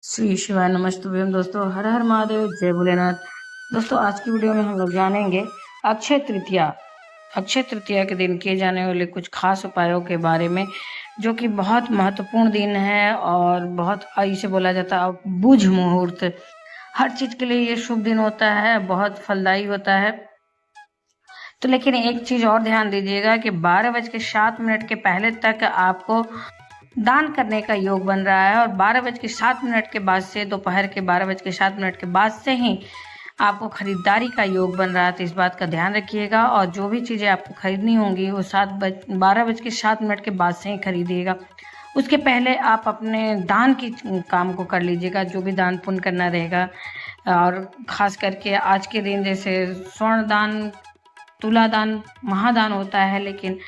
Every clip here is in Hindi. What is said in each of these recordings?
श्री शिवाय नमस्तुभ्यम। दोस्तों, हर हर महादेव, जय भोलेनाथ। दोस्तों, आज की वीडियो में हम लोग जानेंगे अक्षय तृतीया। अक्षय तृतीया के दिन किए जाने वाले कुछ खास उपायों के बारे में, जो कि बहुत महत्वपूर्ण दिन है और बहुत इसे बोला जाता है बुझ मुहूर्त। हर चीज के लिए ये शुभ दिन होता है, बहुत फलदायी होता है। तो लेकिन एक चीज और ध्यान दीजिएगा कि 12:07 के पहले तक आपको दान करने का योग बन रहा है, और 12:07 के बाद से, दोपहर के 12:07 के बाद से ही आपको खरीदारी का योग बन रहा है। तो इस बात का ध्यान रखिएगा, और जो भी चीज़ें आपको खरीदनी होंगी वो 12:07 के बाद से ही खरीदिएगा। उसके पहले आप अपने दान की काम को कर लीजिएगा, जो भी दान पुण्य करना रहेगा। और ख़ास करके आज के दिन जैसे स्वर्ण दान, तुला दान, महादान होता है, लेकिन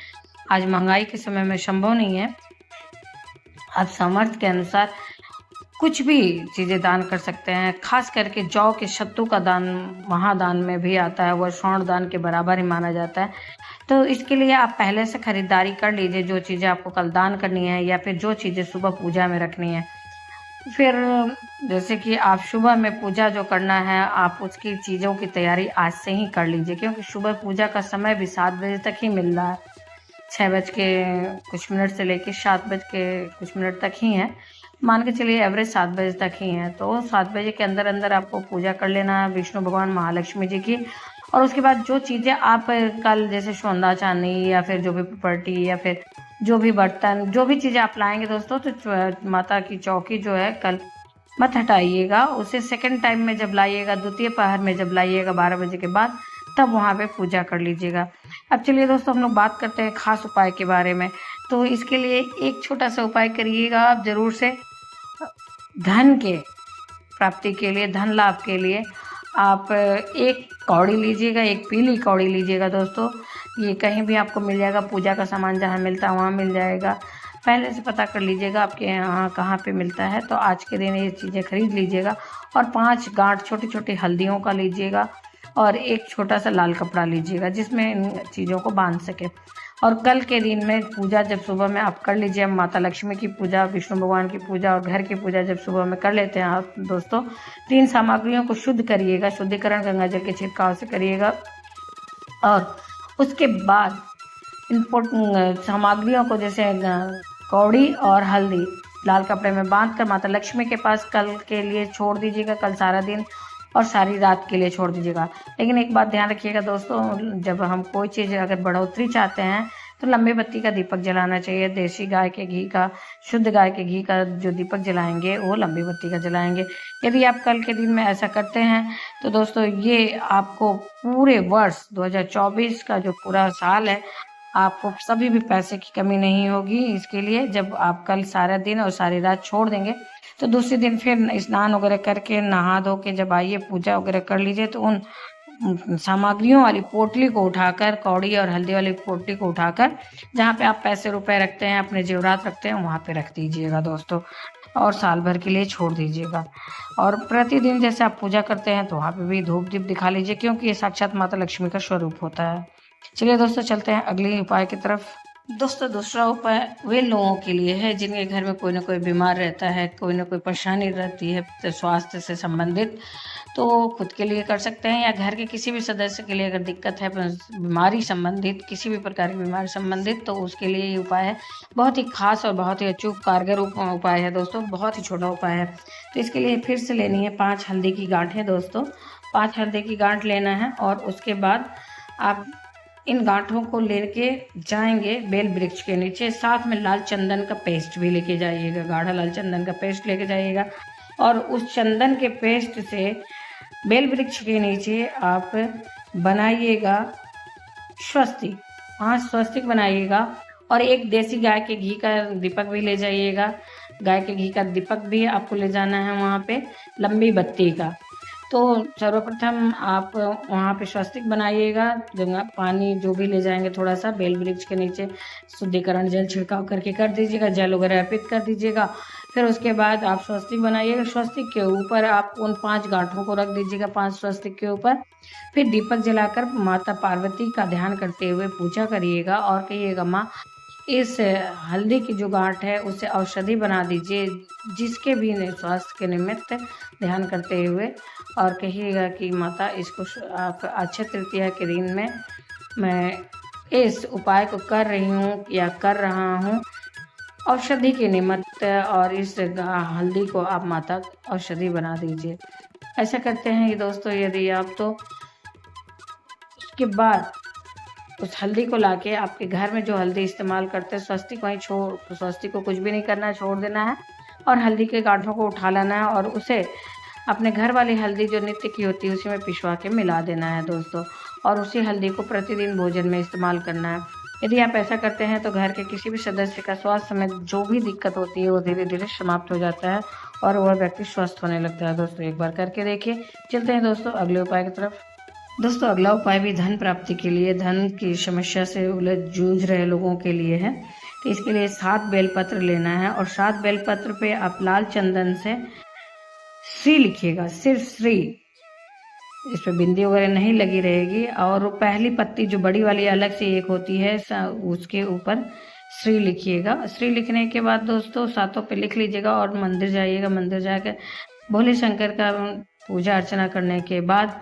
आज महंगाई के समय में संभव नहीं है। आप सामर्थ्य के अनुसार कुछ भी चीज़ें दान कर सकते हैं। खास करके जौ के सत्तू का दान महादान में भी आता है, वह स्वर्ण दान के बराबर ही माना जाता है। तो इसके लिए आप पहले से खरीदारी कर लीजिए, जो चीज़ें आपको कल दान करनी है या फिर जो चीज़ें सुबह पूजा में रखनी है। फिर जैसे कि आप सुबह में पूजा जो करना है, आप उसकी चीज़ों की तैयारी आज से ही कर लीजिए, क्योंकि सुबह पूजा का समय भी 7 बजे तक ही मिल रहा है। 6 बज के कुछ मिनट से लेके 7 बज के कुछ मिनट तक ही है। मान के चलिए एवरेज 7 बजे तक ही है। तो 7 बजे के अंदर अंदर आपको पूजा कर लेना है विष्णु भगवान, महालक्ष्मी जी की। और उसके बाद जो चीज़ें आप कल जैसे सोना चांदी या फिर जो भी प्रॉपर्टी या फिर जो भी बर्तन, जो भी चीज़ें आप लाएंगे दोस्तों, तो माता की चौकी जो है कल मत हटाइएगा। उसे सेकंड टाइम में जब लाइएगा, द्वितीय पहर में जब लाइएगा 12 बजे के बाद, तब वहाँ पे पूजा कर लीजिएगा। अब चलिए दोस्तों, हम लोग बात करते हैं खास उपाय के बारे में। तो इसके लिए एक छोटा सा उपाय करिएगा आप ज़रूर से। धन के प्राप्ति के लिए, धन लाभ के लिए आप एक कौड़ी लीजिएगा, एक पीली कौड़ी लीजिएगा दोस्तों। ये कहीं भी आपको मिल जाएगा, पूजा का सामान जहाँ मिलता है वहाँ मिल जाएगा। पहले से पता कर लीजिएगा आपके यहाँ कहाँ पे मिलता है। तो आज के दिन ये चीज़ें खरीद लीजिएगा। और 5 गांठ छोटी छोटी हल्दियों का लीजिएगा, और एक छोटा सा लाल कपड़ा लीजिएगा जिसमें इन चीज़ों को बांध सके। और कल के दिन में पूजा जब सुबह में आप कर लीजिए, माता लक्ष्मी की पूजा, विष्णु भगवान की पूजा और घर की पूजा जब सुबह में कर लेते हैं आप दोस्तों, 3 सामग्रियों को शुद्ध करिएगा। शुद्धिकरण गंगा जल के छिड़काव से करिएगा। और उसके बाद इन सामग्रियों को, जैसे कौड़ी और हल्दी, लाल कपड़े में बांध कर माता लक्ष्मी के पास कल के लिए छोड़ दीजिएगा। कल सारा दिन और सारी रात के लिए छोड़ दीजिएगा। लेकिन एक बात ध्यान रखिएगा दोस्तों, जब हम कोई चीज़ अगर बढ़ोतरी चाहते हैं तो लंबी बत्ती का दीपक जलाना चाहिए। देसी गाय के घी का, शुद्ध गाय के घी का जो दीपक जलाएंगे वो लंबी बत्ती का जलाएंगे। यदि आप कल के दिन में ऐसा करते हैं तो दोस्तों, ये आपको पूरे वर्ष 2024 का जो पूरा साल है, आपको सभी भी पैसे की कमी नहीं होगी। इसके लिए जब आप कल सारा दिन और सारी रात छोड़ देंगे, तो दूसरे दिन फिर स्नान वगैरह करके नहा धो के जब आइए, पूजा वगैरह कर लीजिए, तो उन सामग्रियों वाली पोटली को उठाकर, कौड़ी और हल्दी वाली पोटली को उठाकर, जहाँ पे आप पैसे रुपए रखते हैं, अपने जेवरात रखते हैं, वहाँ पे रख दीजिएगा दोस्तों। और साल भर के लिए छोड़ दीजिएगा। और प्रतिदिन जैसे आप पूजा करते हैं तो वहाँ पे भी धूप दीप दिखा लीजिए, क्योंकि ये साक्षात माता लक्ष्मी का स्वरूप होता है। चलिए दोस्तों, चलते हैं अगले उपाय की तरफ। दोस्तों, दूसरा उपाय वे लोगों के लिए है जिनके घर में कोई ना कोई बीमार रहता है, कोई ना कोई परेशानी रहती है तो स्वास्थ्य से संबंधित। तो खुद के लिए कर सकते हैं, या घर के किसी भी सदस्य के लिए अगर दिक्कत है बीमारी संबंधित, किसी भी प्रकार की बीमारी संबंधित, तो उसके लिए ये उपाय है। बहुत ही खास और बहुत ही अचूक कारगर उपाय है दोस्तों। बहुत ही छोटा उपाय है। तो इसके लिए फिर से लेनी है 5 हल्दी की गांठें दोस्तों। 5 हल्दी की गांठ लेना है, और उसके बाद आप इन गांठों को लेके जाएंगे बेल वृक्ष के नीचे। साथ में लाल चंदन का पेस्ट भी लेके जाइएगा, गाढ़ा लाल चंदन का पेस्ट लेके जाइएगा। और उस चंदन के पेस्ट से बेल वृक्ष के नीचे आप बनाइएगा स्वस्तिक, 5 स्वस्तिक बनाइएगा। और एक देसी गाय के घी का दीपक भी ले जाइएगा। गाय के घी का दीपक भी आपको ले जाना है वहाँ पे, लंबी बत्ती का। तो सर्वप्रथम आप वहाँ पे स्वस्तिक बनाइएगा। गंगा पानी जो भी ले जाएंगे थोड़ा सा बेल वृक्ष के नीचे, शुद्धिकरण जल छिड़काव करके कर दीजिएगा, जल वगैरह अर्पित कर दीजिएगा। फिर उसके बाद आप स्वस्तिक बनाइएगा। स्वस्तिक के ऊपर आप उन 5 गांठों को रख दीजिएगा, 5 स्वस्तिक के ऊपर। फिर दीपक जलाकर माता पार्वती का ध्यान करते हुए पूजा करिएगा, और कहिएगा, माँ इस हल्दी की जो गांठ है उसे औषधि बना दीजिए, जिसके भी स्वास्थ्य के निमित्त ध्यान करते हुए, और कहिएगा कि माता इसको आप अक्षय तृतीया के दिन में मैं इस उपाय को कर रही हूँ या कर रहा हूँ औषधि के निमित्त, और इस हल्दी को आप माता औषधि बना दीजिए। ऐसा करते हैं कि दोस्तों यदि आप तो उसके बाद उस हल्दी को लाके आपके घर में जो हल्दी इस्तेमाल करते हैं, स्वस्तिक को कुछ भी नहीं करना है, छोड़ देना है और हल्दी के गांठों को उठा लेना है और उसे अपने घर वाली हल्दी जो नित्य की होती है उसी में पिसवा के मिला देना है दोस्तों, और उसी हल्दी को प्रतिदिन भोजन में इस्तेमाल करना है। यदि आप ऐसा करते हैं तो घर के किसी भी सदस्य का स्वास्थ्य में जो भी दिक्कत होती है वो धीरे धीरे समाप्त हो जाता है और वह व्यक्ति स्वस्थ होने लगता है। दोस्तों एक बार करके देखिए। चलते हैं दोस्तों अगले उपाय की तरफ। दोस्तों अगला उपाय भी धन प्राप्ति के लिए, धन की समस्या से जूझ रहे लोगों के लिए है। तो इसके लिए 7 बेलपत्र लेना है और 7 बेलपत्र पे आप लाल चंदन से श्री लिखिएगा, सिर्फ श्री, इस पे बिंदी वगैरह नहीं लगी रहेगी। और पहली पत्ती जो बड़ी वाली अलग से एक होती है उसके ऊपर श्री लिखिएगा। श्री लिखने के बाद दोस्तों 7 पे लिख लीजिएगा और मंदिर जाइएगा। मंदिर जाकर भोले शंकर का पूजा अर्चना करने के बाद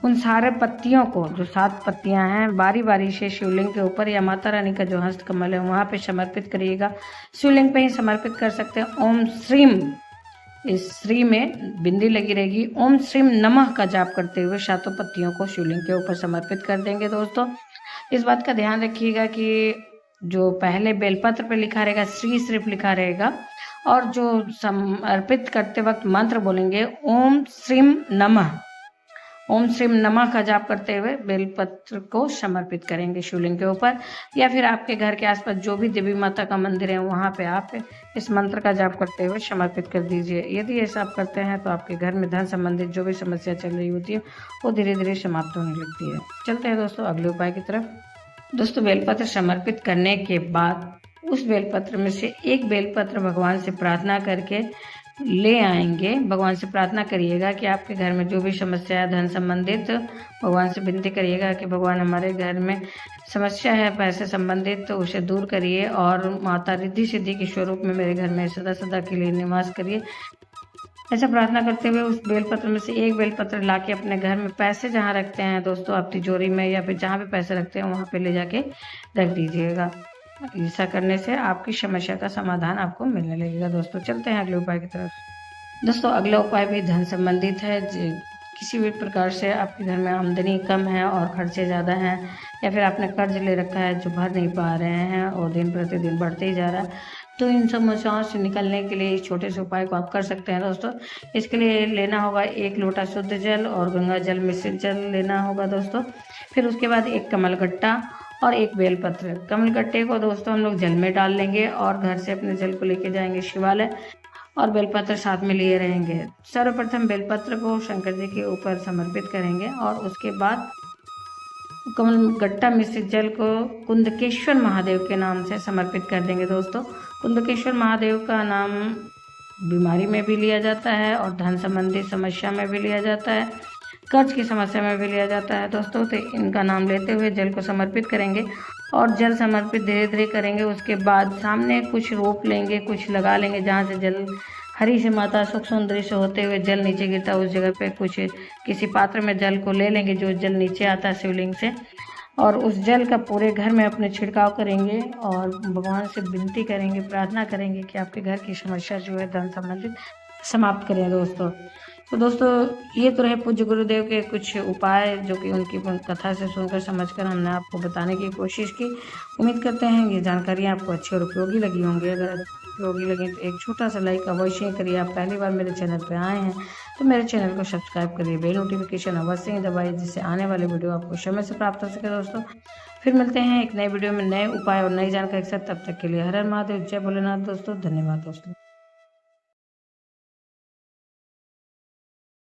उन सारे पत्तियों को, जो 7 पत्तियां हैं, बारी बारी से शिवलिंग के ऊपर या माता रानी का जो हस्त कमल है वहां पे समर्पित करिएगा। शिवलिंग पे ही समर्पित कर सकते हैं। ओम श्रीम, इस श्री में बिंदी लगी रहेगी, ओम श्रीम नमः का जाप करते हुए 7 पत्तियों को शिवलिंग के ऊपर समर्पित कर देंगे। दोस्तों इस बात का ध्यान रखिएगा कि जो पहले बेलपत्र पे लिखा रहेगा श्री सिर्फ लिखा रहेगा, और जो समर्पित करते वक्त मंत्र बोलेंगे ओम श्रीम नमः, ओम श्रीम नमः का जाप करते हुए बेलपत्र को समर्पित करेंगे शिवलिंग के ऊपर। या फिर आपके घर के आसपास जो भी देवी माता का मंदिर है वहां पे आप इस मंत्र का जाप करते हुए समर्पित कर दीजिए। यदि ऐसा आप करते हैं तो आपके घर में धन संबंधित जो भी समस्या चल रही होती है वो धीरे धीरे समाप्त होने लगती है। चलते हैं दोस्तों अगले उपाय की तरफ। दोस्तों बेलपत्र समर्पित करने के बाद उस बेलपत्र में से एक बेलपत्र भगवान से प्रार्थना करके ले आएंगे। भगवान से प्रार्थना करिएगा कि आपके घर में जो भी समस्या है धन संबंधित, भगवान से विनती करिएगा कि भगवान हमारे घर में समस्या है पैसे संबंधित तो उसे दूर करिए, और माता रिद्धि सिद्धि के स्वरूप में मेरे घर में सदा सदा के लिए निवास करिए। ऐसा प्रार्थना करते हुए उस बेलपत्र में से एक बेलपत्र लाके अपने घर में पैसे जहाँ रखते हैं दोस्तों, आप तिजोरी में या फिर जहाँ भी पैसे रखते हैं वहाँ पे ले जाके रख दीजिएगा। ऐसा करने से आपकी समस्या का समाधान आपको मिलने लगेगा। दोस्तों चलते हैं अगले उपाय की तरफ। दोस्तों अगला उपाय भी धन संबंधित है। किसी भी प्रकार से आपके घर में आमदनी कम है और खर्चे ज़्यादा हैं, या फिर आपने कर्ज ले रखा है जो भर नहीं पा रहे हैं और दिन प्रतिदिन बढ़ते ही जा रहा है, तो इन समस्याओं से निकलने के लिए इस छोटे से उपाय को आप कर सकते हैं। दोस्तों इसके लिए लेना होगा 1 लोटा शुद्ध जल और गंगा जल मिश्रित जल लेना होगा दोस्तों। फिर उसके बाद एक कमलगट्टा और एक बेलपत्र। कमलगट्टे को दोस्तों हम लोग जल में डाल लेंगे और घर से अपने जल को लेके जाएंगे शिवालय, और बेलपत्र साथ में लिए रहेंगे। सर्वप्रथम बेलपत्र को शंकर जी के ऊपर समर्पित करेंगे और उसके बाद कमलगट्टा मिश्रित जल को कुंदकेश्वर महादेव के नाम से समर्पित कर देंगे। दोस्तों कुंदकेश्वर महादेव का नाम बीमारी में भी लिया जाता है और धन संबंधी समस्या में भी लिया जाता है, कर्ज की समस्या में भी लिया जाता है। दोस्तों तो इनका नाम लेते हुए जल को समर्पित करेंगे और जल समर्पित धीरे धीरे करेंगे। उसके बाद सामने कुछ रोप लेंगे, कुछ लगा लेंगे जहाँ से जल हरी से माता सुख सुंदरी से होते हुए जल नीचे गिरता है, उस जगह पे कुछ किसी पात्र में जल को ले लेंगे जो जल नीचे आता है शिवलिंग से, और उस जल का पूरे घर में अपने छिड़काव करेंगे और भगवान से विनती करेंगे, प्रार्थना करेंगे कि आपके घर की समस्या जो है धन संबंधित समाप्त करें। दोस्तों ये तो रहे पूज्य गुरुदेव के कुछ उपाय जो कि उनकी कथा से सुनकर समझकर हमने आपको बताने की कोशिश की। उम्मीद करते हैं ये जानकारी आपको अच्छी और उपयोगी लगी होंगी। अगर उपयोगी लगी तो एक छोटा सा लाइक अवश्य ही करिए। आप पहली बार मेरे चैनल पर आए हैं तो मेरे चैनल को सब्सक्राइब करिए, बेल नोटिफिकेशन अवश्य ही दबाइए जिससे आने वाले वीडियो आपको समय से प्राप्त हो सके। दोस्तों फिर मिलते हैं एक नए वीडियो में नए उपाय और नई जानकारी के साथ। तब तक के लिए हर हर महादेव, जय भोलेनाथ। दोस्तों धन्यवाद दोस्तों।